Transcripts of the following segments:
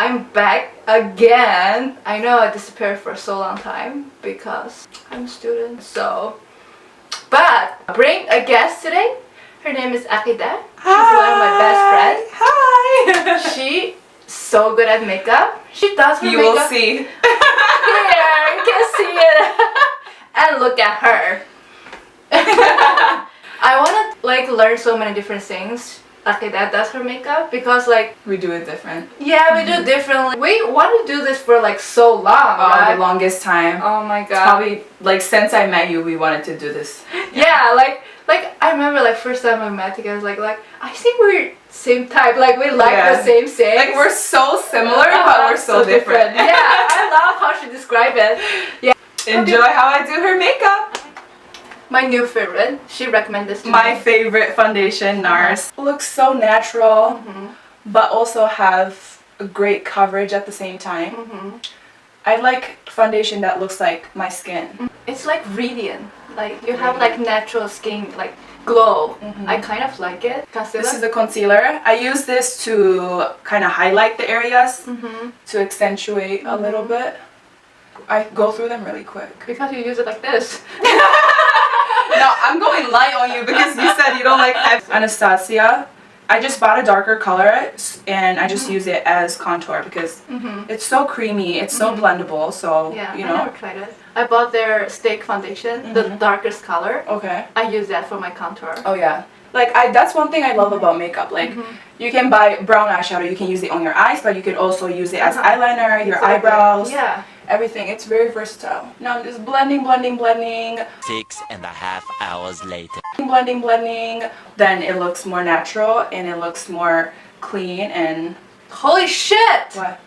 I'm back again. I know I disappeared for so long time because I'm a student. But I bring a guest today. Her name is Akida. She's one of my best friends. Hi. She's so good at makeup. She does her You makeup. will see. Here, you can see it. And look at her. I want to like learn so many different things. Akida does her makeup because like We do it different. yeah, we do differently. We want to do this for like so long, right? The longest time. Oh my god. Probably like since I met you, we wanted to do this. Yeah, like I remember like first time we met together, like I think we're same type. Like we like the same things. Like we're so similar, but we're so different. Yeah, I love how she described it. Yeah. Enjoy how I do her makeup. My new favorite. She recommended this to My me. favorite foundation, NARS. Looks so natural, but also have a great coverage at the same time. I like foundation that looks like my skin. It's like radiant. Like you have like natural skin, like glow. I kind of like it. Concealer. This is the concealer. I use this to kind of highlight the areas to accentuate a little bit. I go through them really quick. Because you use it like this. No, I'm going light on you because you said you don't like heavy. Anastasia. I just bought a darker color and I just use it as contour because it's so creamy, it's so blendable, so Yeah, you I know. never tried it. I bought their steak foundation, the darkest color. Okay. I use that for my contour. Oh yeah. Like that's one thing I love about makeup. Like you can buy brown eyeshadow, you can use it on your eyes, but you can also use it as eyeliner, your eyebrows. Yeah. Everything. It's very versatile. Now I'm just blending. 6.5 hours later. Blending. Then it looks more natural and it looks more clean and... Holy shit! What?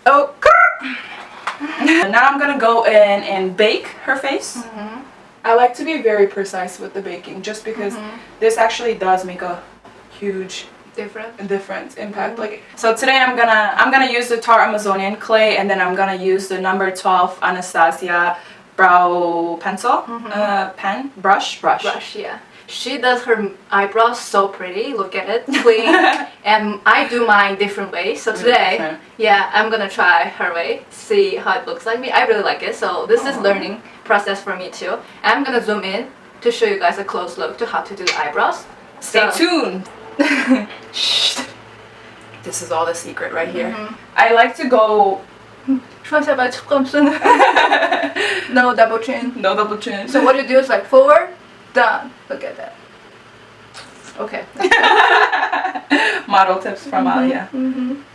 Oh, now I'm gonna go in and bake her face. I like to be very precise with the baking just because this actually does make a huge difference impact. Like so today I'm gonna use the Tarte Amazonian clay and then I'm gonna use the number 12 Anastasia brow pencil brush. Yeah. She does her eyebrows so pretty. Look at it, clean. And I do mine different ways. So today, yeah, I'm gonna try her way, see how it looks like me. I really like it. So this is learning process for me too. And I'm gonna zoom in to show you guys a close look to how to do the eyebrows. Stay tuned. Shh. This is all the secret right here. I like to go. No double chin. No double chin. So what you do is like forward, down. Look at that. Okay. Model tips from Aliya.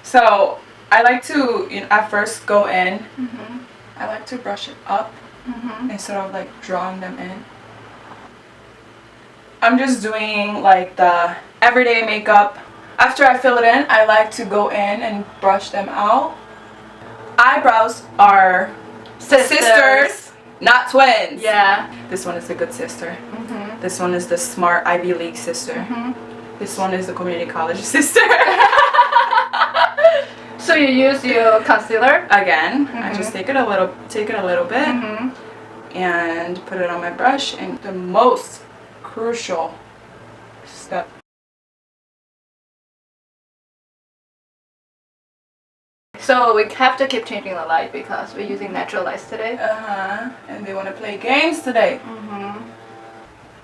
So I like to at first go in. I like to brush it up instead of like drawing them in. I'm just doing like the everyday makeup. After I fill it in, I like to go in and brush them out. Eyebrows are sisters, not twins. Yeah. This one is the good sister. This one is the smart Ivy League sister. This one is the community college sister. So you use your concealer Again, I just take it a little bit and put it on my brush. And the most crucial step. So we have to keep changing the light because we're using natural lights today. And they want to play games today.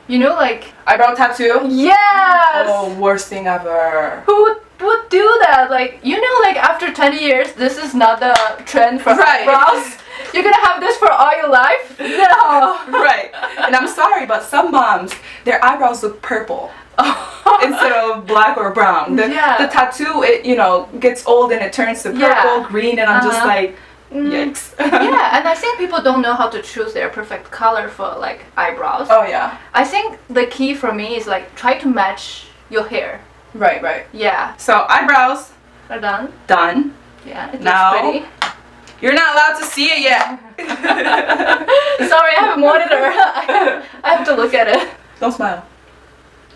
You know, like Eyebrow tattoo? yes. Oh, worst thing ever. Who would do that? Like you know, like after 20 years, this is not the trend for eyebrows. You're gonna have this for all your life? No. Right. And I'm sorry, but some moms, their eyebrows look purple. Instead of black or brown. The tattoo, it gets old and it turns to purple, green, and I'm just like, yikes. Yeah, and I think people don't know how to choose their perfect color for like eyebrows. Oh yeah. I think the key for me is like try to match your hair. Right. Yeah. So eyebrows Are done. done. Yeah, it looks Now, pretty. You're not allowed to see it yet. Sorry, I have a monitor. I have to look at it. Don't smile.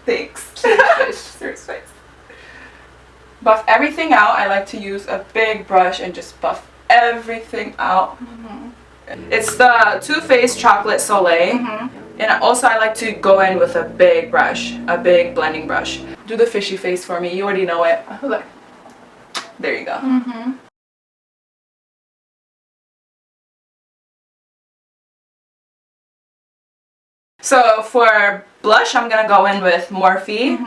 Thanks. Serious face. Serious face. buff everything out. I like to use a big brush and just buff everything out. It's the Too Faced Chocolate Soleil. And also I like to go in with a big brush, a big blending brush. Do the fishy face for me. You already know it. Look. There you go. So for blush, I'm gonna go in with Morphe.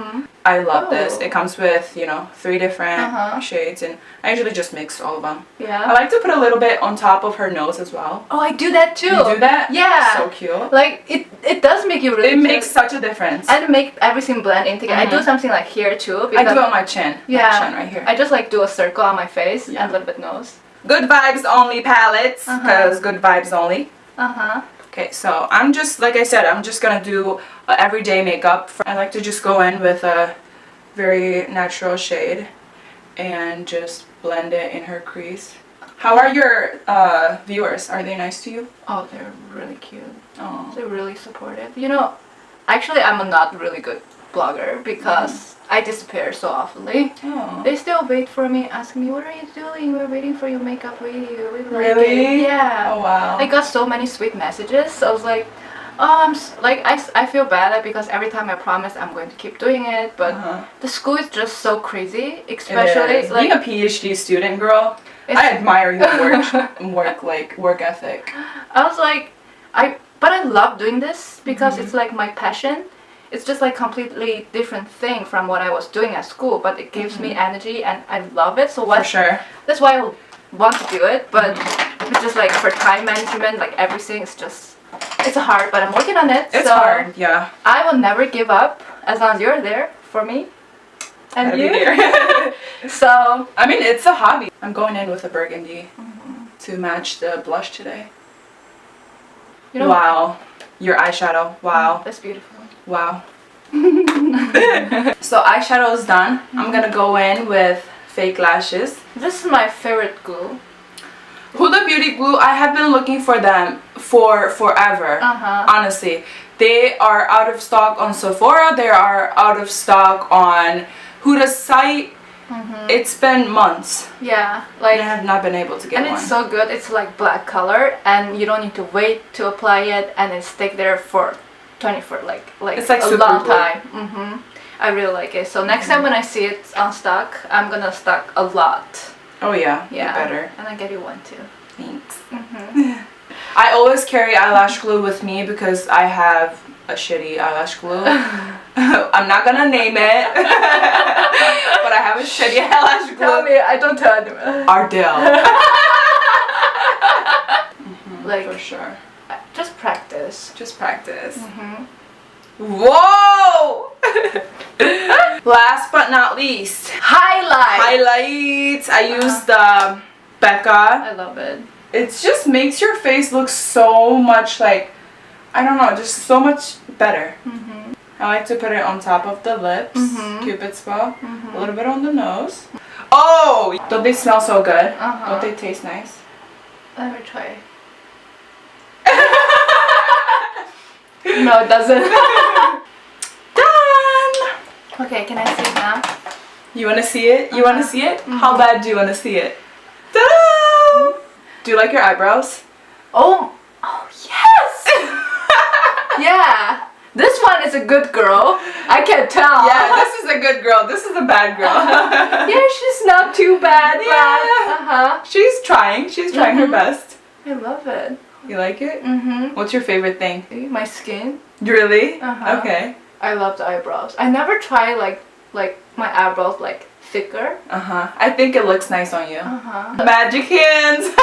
I love this. It comes with, you know, 3 different shades, and I usually just mix all of them. Yeah. I like to put a little bit on top of her nose as well. Oh, I do that too. You do that? Yeah. So cute. Like it does make you really. It makes such a difference. And make everything blend in together. I do something like here too. I do it on my chin. Yeah. My chin right here. I just like do a circle on my face and a little bit nose. Good vibes only palettes, because good vibes only. Okay, so I'm just, like I said, I'm just gonna do everyday makeup. I like to just go in with a very natural shade and just blend it in her crease. How are your viewers? Are they nice to you? Oh, they're really cute. Oh. They're really supportive. You know, actually I'm a not really good blogger because I disappear so oftenly. Oh. They still wait for me, asking me, what are you doing? We're waiting for your makeup video. We like Really? it. Yeah. Oh wow. I got so many sweet messages. I was like, oh, I feel bad because every time I promise I'm going to keep doing it, but the school is just so crazy, especially like being a PhD student, girl. I admire your work ethic. I was like, but I love doing this because it's like my passion. It's just like completely different thing from what I was doing at school, but it gives me energy and I love it. So For sure. That's why I want to do it, but it's just like for time management, like everything is just, it's hard, but I'm working on it. It's hard, yeah. I will never give up as long as you're there for me. And you. So I mean, it's a hobby. I'm going in with a burgundy to match the blush today. You know, wow. Your eyeshadow. Wow. That's beautiful. Wow. So eyeshadow is done. I'm gonna go in with fake lashes. This is my favorite glue. Huda Beauty glue, I have been looking for them for forever. Honestly, they are out of stock on Sephora. They are out of stock on Huda's site. It's been months. Yeah, like I have not been able to get and one. it's so good. It's like black color, and you don't need to wait to apply it, and it stick there for 24 like it's like a super long glue. time. I really like it. So next time when I see it on stock, I'm gonna stock a lot. Oh yeah, Yeah, you better. and I get you one too. Thanks. I always carry eyelash glue with me because I have a shitty eyelash glue. I'm not gonna name it, but I have a shitty eyelash glue. Tell me, I don't tell anyone. Ardell. Like For sure. just practice. Just practice. Whoa! Last but not least, highlights. I use the Becca. I love it. It just makes your face look so much like, I don't know, just so much better. I like to put it on top of the lips, Cupid's bow, a little bit on the nose. Oh! Don't they smell so good? Don't they taste nice? Let me try. No, it doesn't. Done! Okay, can I see it now? You want to see it? You want to see it? How bad do you want to see it? Ta-da! Do you like your eyebrows? Oh yes! Yeah, this one is a good girl. I can tell. Yeah, this is a good girl. This is a bad girl. Yeah, she's not too bad. Yeah. She's trying. She's trying her best. I love it. You like it? What's your favorite thing? My skin. Really? Okay. I love the eyebrows. I never try like my eyebrows like thicker. I think it looks nice on you. Magic hands.